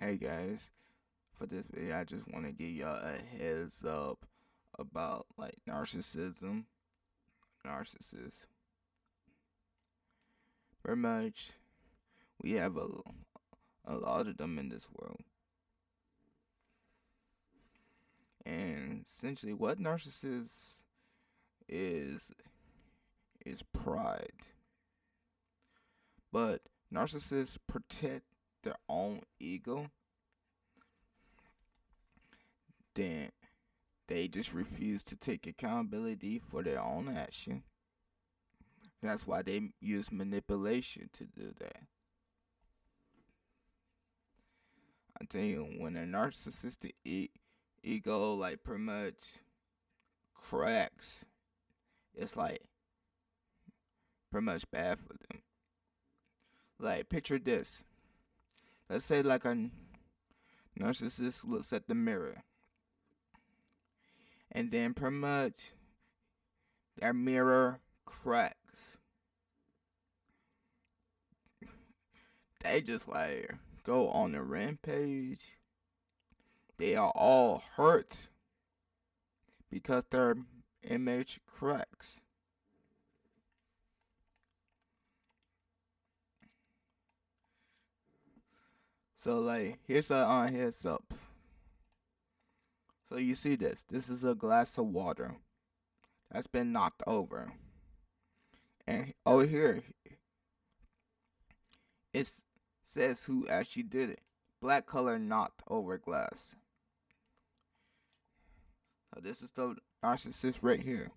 Hey guys, for this video I just want to give y'all a heads up about like narcissism, narcissists. Pretty much, we have a lot of them in this world. And essentially what narcissist is is pride. But narcissists protect their own ego, then they just refuse to take accountability for their own action. That's why they use manipulation to do that. I tell you, when a narcissistic ego like pretty much cracks, it's like pretty much bad for them. Like picture this. Let's say like a narcissist looks at the mirror, and then pretty much that mirror cracks. They just like go on a rampage. They are all hurt because their image cracks. So like here's a heads up. So you see this. This is a glass of water that's been knocked over. And over here it says who actually did it. Black color knocked over glass. So this is the narcissist right here.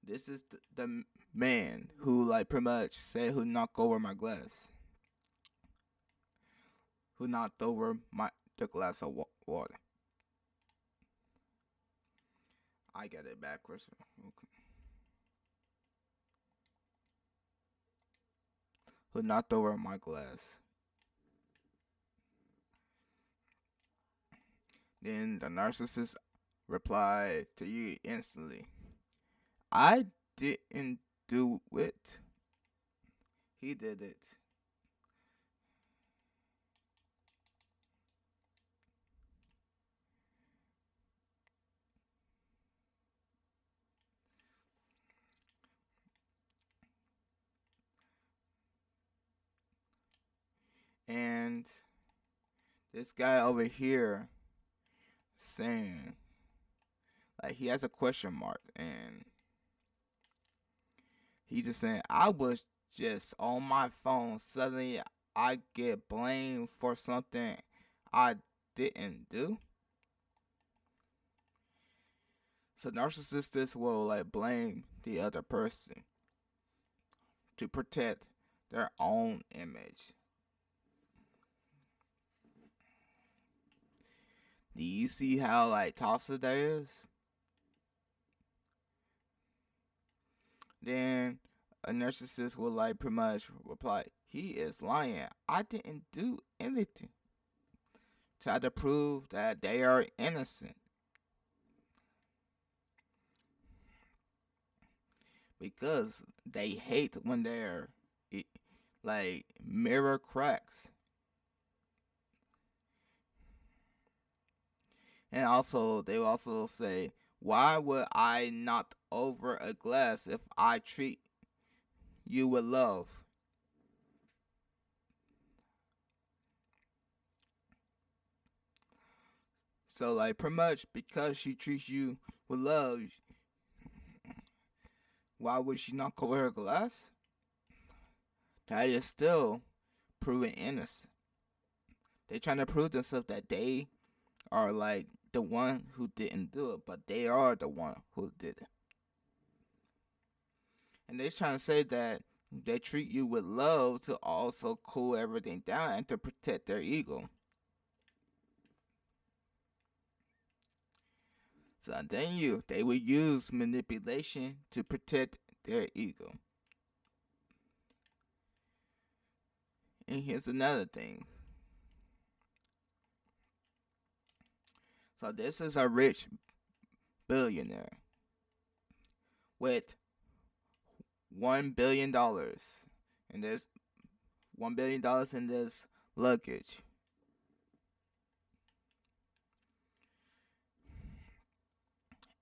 This is the man who like pretty much said who knocked over my glass. Who knocked over the glass of water. I got it backwards. Okay. Who knocked over my glass. Then the narcissist replied to you instantly. I didn't do it. He did it. And this guy over here saying, like, he has a question mark, and he's just saying, I was just on my phone. Suddenly, I get blamed for something I didn't do. So narcissists will like blame the other person to protect their own image. Do you see how like toxic that is? Then a narcissist will like pretty much reply, he is lying. I didn't do anything. Try to prove that they are innocent. Because they hate when their like mirror cracks. And also they will also say, why would I knock over a glass if I treat you with love? So like pretty much because she treats you with love, why would she knock over her glass? That is still proving innocent. They trying to prove themselves that they are like the one who didn't do it, but they are the one who did it. And they're trying to say that they treat you with love to also cool everything down and to protect their ego. So I'm telling you, they will use manipulation to protect their ego. And here's another thing. So this is a rich billionaire with $1 billion, and there's $1 billion in this luggage.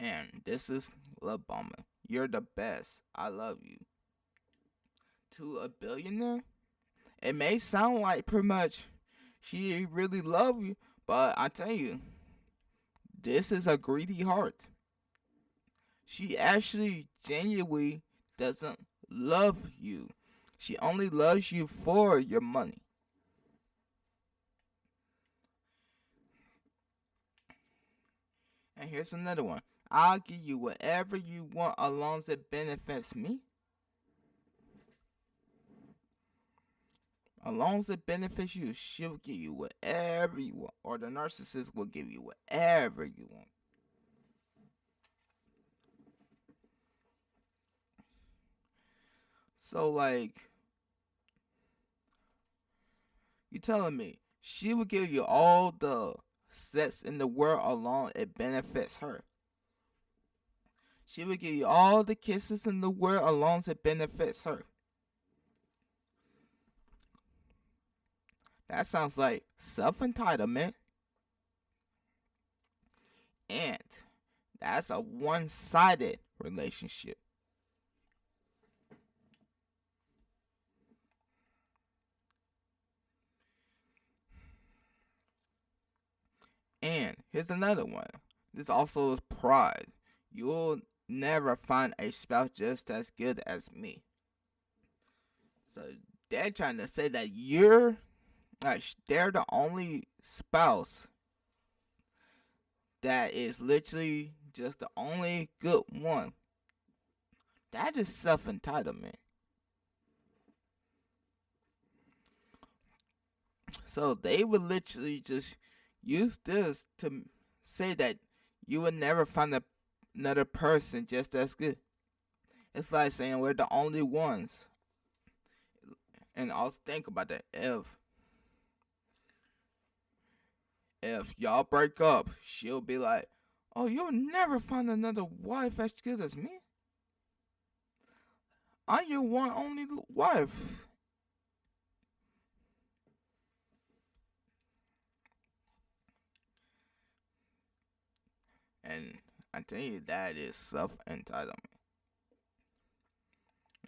And this is love bombing. You're the best. I love you. To a billionaire, it may sound like pretty much she really love you, but I tell you, this is a greedy heart. She actually genuinely doesn't love you. She only loves you for your money. And here's another one. I'll give you whatever you want as long as it benefits me. As long as it benefits you, she'll give you whatever you want. Or the narcissist will give you whatever you want. So, like, you telling me she will give you all the sex in the world as long as it benefits her. She will give you all the kisses in the world as long as it benefits her. That sounds like self-entitlement. And that's a one-sided relationship. And here's another one. This also is pride. You'll never find a spouse just as good as me. So they're trying to say that they're the only spouse that is literally just the only good one. That is self-entitlement. So they would literally just use this to say that you would never find another person just as good. It's like saying we're the only ones. And also think about that. If y'all break up, she'll be like, "Oh, you'll never find another wife as good as me. I'm your one only wife." And I tell you, that is self-entitlement.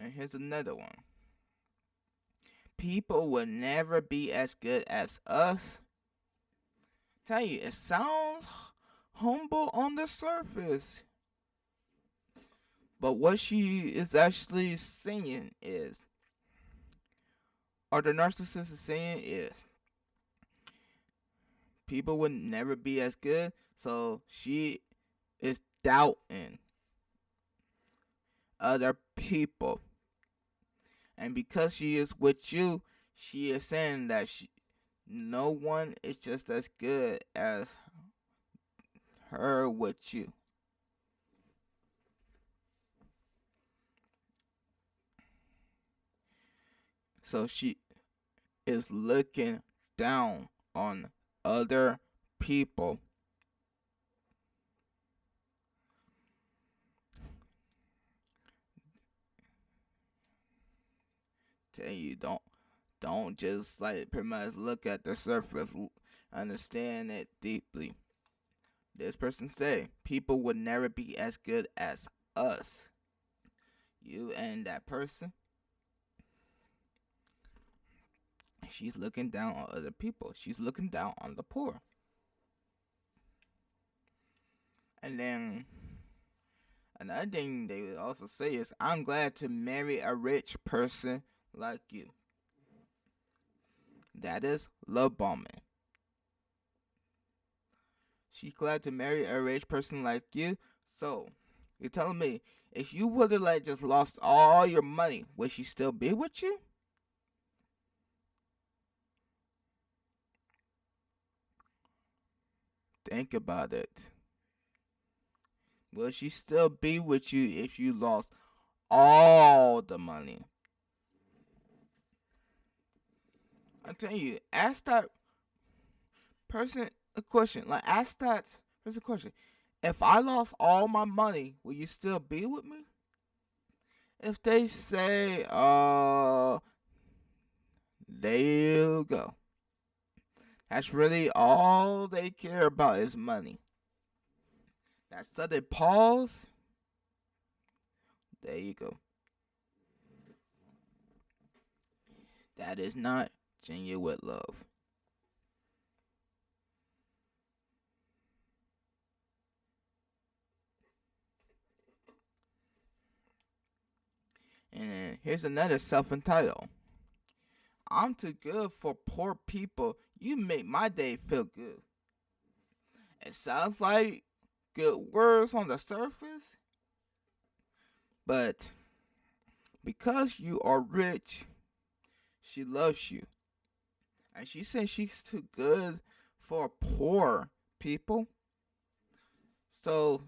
And here's another one. People will never be as good as us. Tell you, it sounds humble on the surface. But what she is actually saying is, or the narcissist is saying is, people would never be as good. So she is doubting other people. And because she is with you, she is saying that no one is just as good as her with you. So she is looking down on other people. Tell you, don't just like pretty much look at the surface. Understand it deeply. This person say people would never be as good as us. You and that person. She's looking down on other people. She's looking down on the poor. And then another thing they would also say is, I'm glad to marry a rich person like you. That is love bombing. She's glad to marry a rich person like you. So, you're telling me, if you would have like just lost all your money, would she still be with you? Think about it. Will she still be with you if you lost all the money? I'm telling you, ask that person a question. Like, ask that person a question. If I lost all my money, will you still be with me? If they say, there you go. That's really all they care about is money. That sudden pause. There you go. That is not genuine love. And then here's another self-entitled. I'm too good for poor people. You make my day feel good. It sounds like good words on the surface, but because you are rich, she loves you. And she says she's too good for poor people. So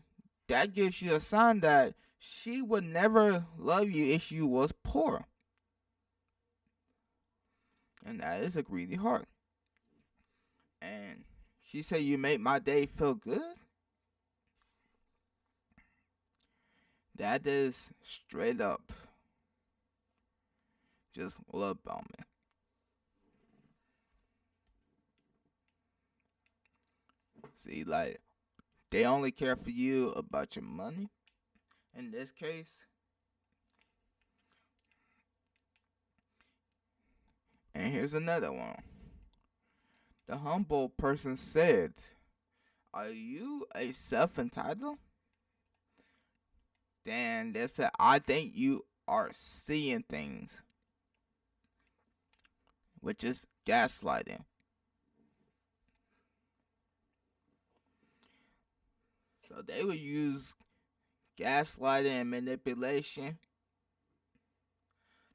that gives you a sign that she would never love you if you was poor. And that is a greedy heart. And she said you make my day feel good. That is straight up just love bombing. See, like, they only care for you about your money. In this case, and here's another one. The humble person said, "Are you a self-entitled?" Then they said, "I think you are seeing things," which is gaslighting. So they would use gaslighting and manipulation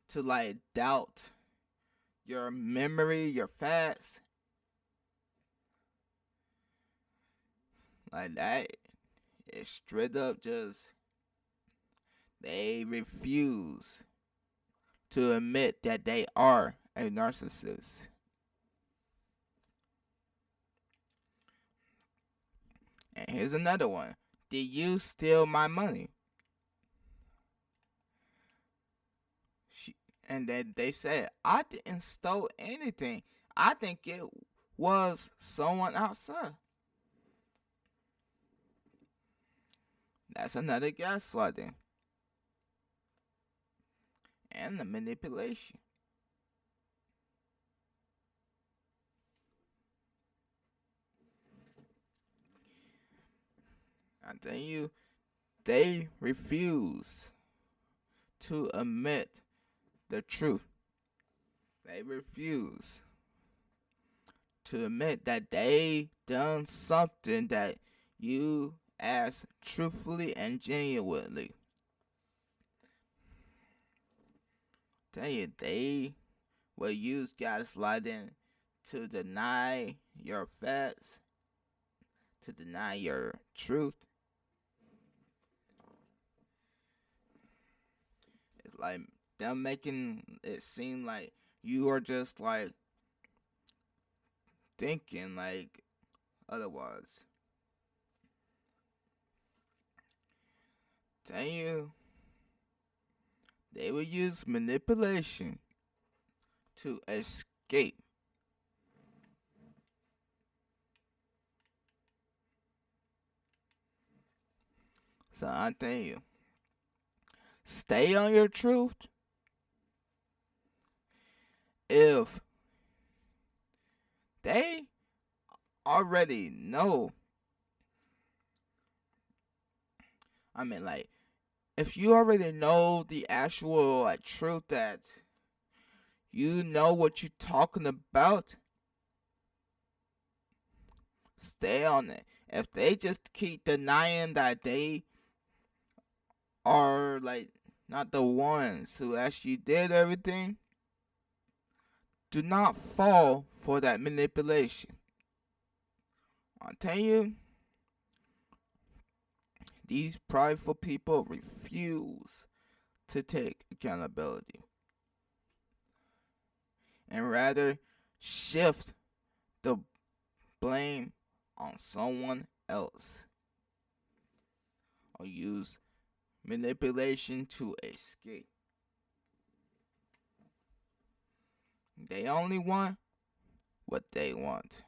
to like doubt your memory, your facts. Like that is straight up just they refuse to admit that they are a narcissist. And here's another one. Did you steal my money? And then they said, I didn't steal anything. I think it was someone outside. That's another gaslighting and the manipulation. I tell you, they refuse to admit the truth. They refuse to admit that they done something that you asked truthfully and genuinely. Tell you, they will use gaslighting to deny your facts, to deny your truth. It's like them making it seem like you are just like thinking like otherwise. Tell you, they will use manipulation to escape. So I tell you, stay on your truth. If they already know, I mean, like, if you already know the actual like truth that you know what you're talking about, stay on it. If they just keep denying that they are like not the ones who actually did everything, do not fall for that manipulation. I tell you, these prideful people refuse to take accountability and rather shift the blame on someone else or use manipulation to escape. They only want what they want.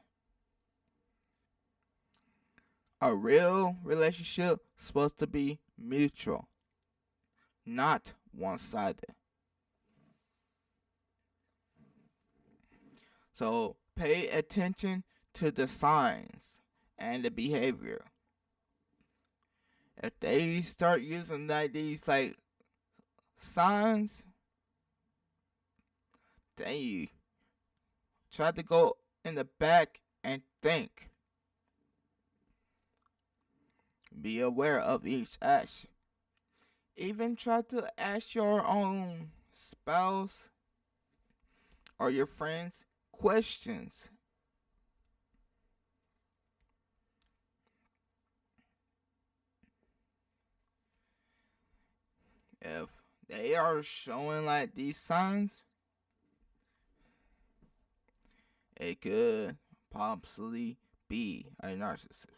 A real relationship supposed to be mutual, not one-sided. So pay attention to the signs and the behavior. If they start using these signs, then you try to go in the back and think. Be aware of each action. Even try to ask your own spouse or your friends questions. If they are showing these signs, it could possibly be a narcissist.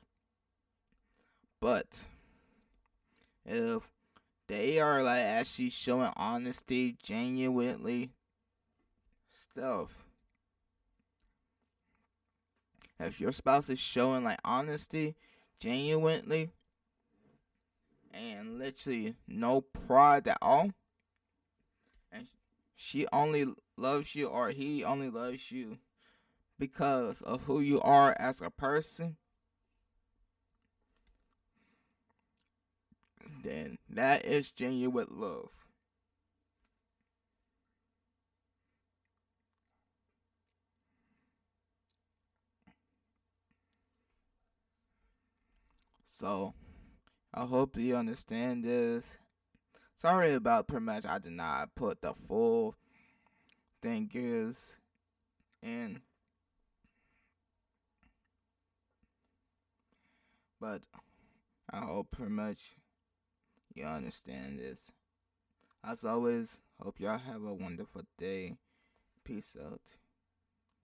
But if they are actually showing honesty, genuinely stuff. If your spouse is showing honesty, genuinely, and literally no pride at all, and she only loves you or he only loves you because of who you are as a person, then that is genuine love. So, I hope you understand this. Sorry about pretty much I did not put the full thing in. But I hope pretty much you understand this. As always, hope y'all have a wonderful day. Peace out.